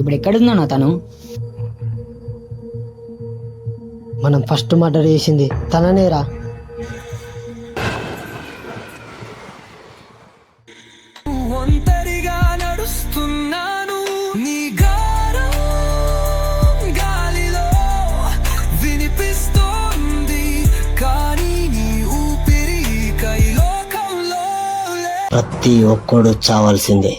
ఇప్పుడు ఎక్కడుందన్నా తను? మనం ఫస్ట్ మర్డర్ చేసింది తననేరా. ఒంటరిగా నడుస్తున్నాను నీ గారం గాలిలో వినిపిస్తోంది, కానీ నీ ఊపిరి కైలోకంలో ప్రతి ఒక్కడు చావాల్సిందే.